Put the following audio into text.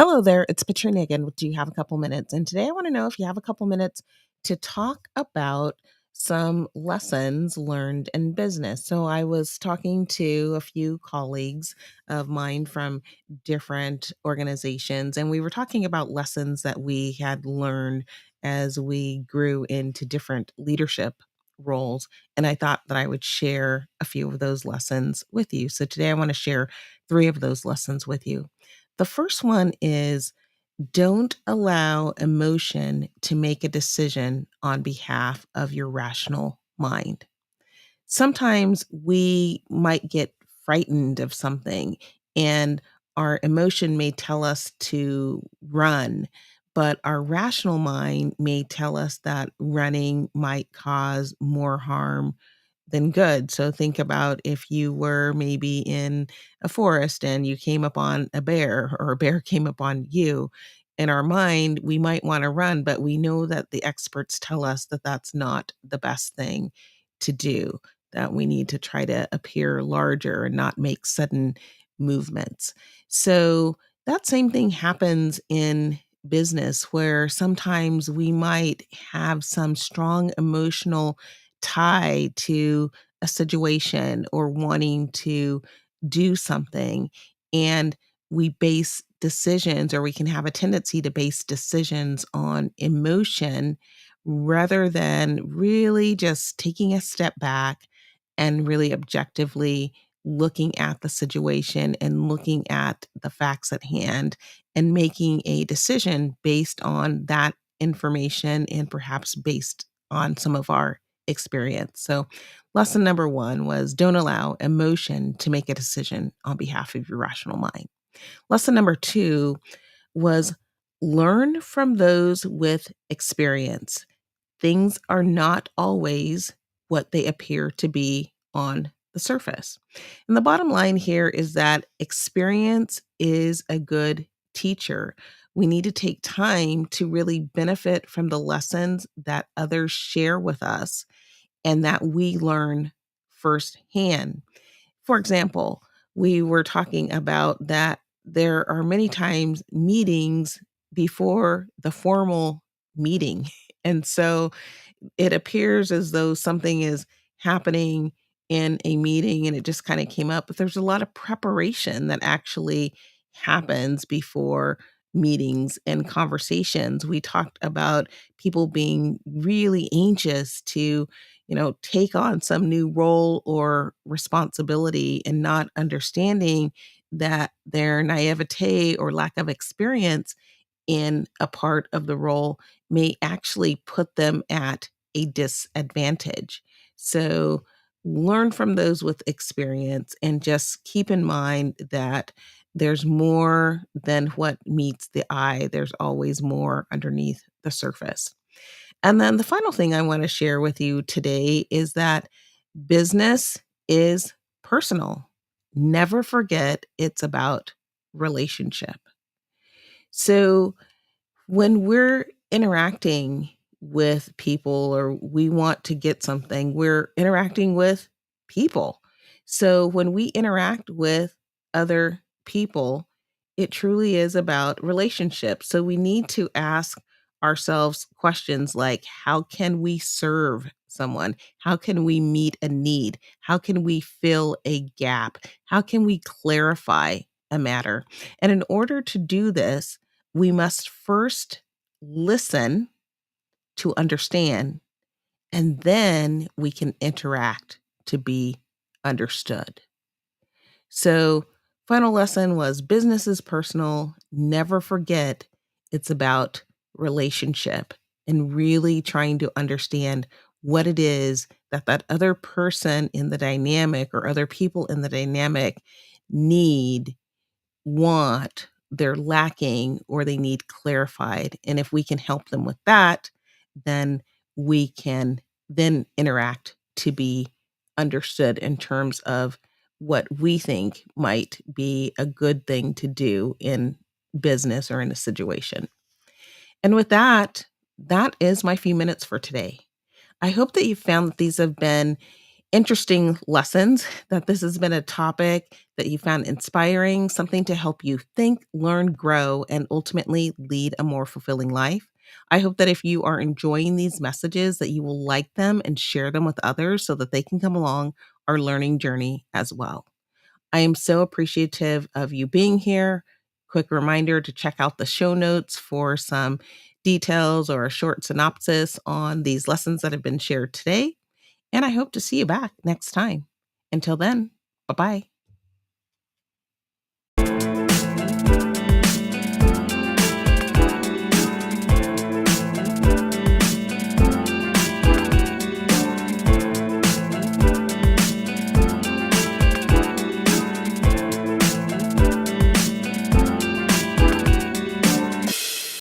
Hello there, it's Patrina again. Do you have a couple minutes? And today I want to know if you have a couple minutes to talk about some lessons learned in business. So I was talking to a few colleagues of mine from different organizations, and we were talking about lessons that we had learned as we grew into different leadership roles. And I thought that I would share a few of those lessons with you. So today I want to share three of those lessons with you. The first one is don't allow emotion to make a decision on behalf of your rational mind. Sometimes we might get frightened of something and our emotion may tell us to run, but our rational mind may tell us that running might cause more harm than good. So think about if you were maybe in a forest and you came upon a bear or a bear came upon you. In our mind, we might want to run, but we know that the experts tell us that that's not the best thing to do, that we need to try to appear larger and not make sudden movements. So that same thing happens in business where sometimes we might have some strong emotional tie to a situation or wanting to do something. And we base decisions, or we can have a tendency to base decisions on emotion rather than really just taking a step back and really objectively looking at the situation and looking at the facts at hand and making a decision based on that information and perhaps based on some of our experience. So, lesson number one was don't allow emotion to make a decision on behalf of your rational mind. Lesson number two was learn from those with experience. Things are not always what they appear to be on the surface. And the bottom line here is that experience is a good teacher. We need to take time to really benefit from the lessons that others share with us and that we learn firsthand. For example, we were talking about that there are many times meetings before the formal meeting. And so it appears as though something is happening in a meeting and it just kind of came up, but there's a lot of preparation that actually happens before meetings and conversations. We talked about people being really anxious to, take on some new role or responsibility and not understanding that their naivete or lack of experience in a part of the role may actually put them at a disadvantage. So learn from those with experience and just keep in mind that there's more than what meets the eye. There's always more underneath the surface. And then the final thing I want to share with you today is that business is personal. Never forget it's about relationship. So when we're interacting with people or we want to get something, we're interacting with people. So when we interact with other people, it truly is about relationships. So we need to ask ourselves questions like how can we serve someone? How can we meet a need? How can we fill a gap? How can we clarify a matter? And in order to do this, we must first listen to understand, and then we can interact to be understood. So, final lesson was business is personal. Never forget it's about relationship and really trying to understand what it is that that other person in the dynamic or other people in the dynamic need, want, they're lacking, or they need clarified. And if we can help them with that, then we can then interact to be understood in terms of what we think might be a good thing to do in business or in a situation. And with that, that is my few minutes for today. I hope that you found that these have been interesting lessons, that this has been a topic that you found inspiring, something to help you think, learn, grow, and ultimately lead a more fulfilling life. I hope that if you are enjoying these messages that you will like them and share them with others so that they can come along our learning journey as well. I am so appreciative of you being here. Quick reminder to check out the show notes for some details or a short synopsis on these lessons that have been shared today. And I hope to see you back next time. Until then, bye bye.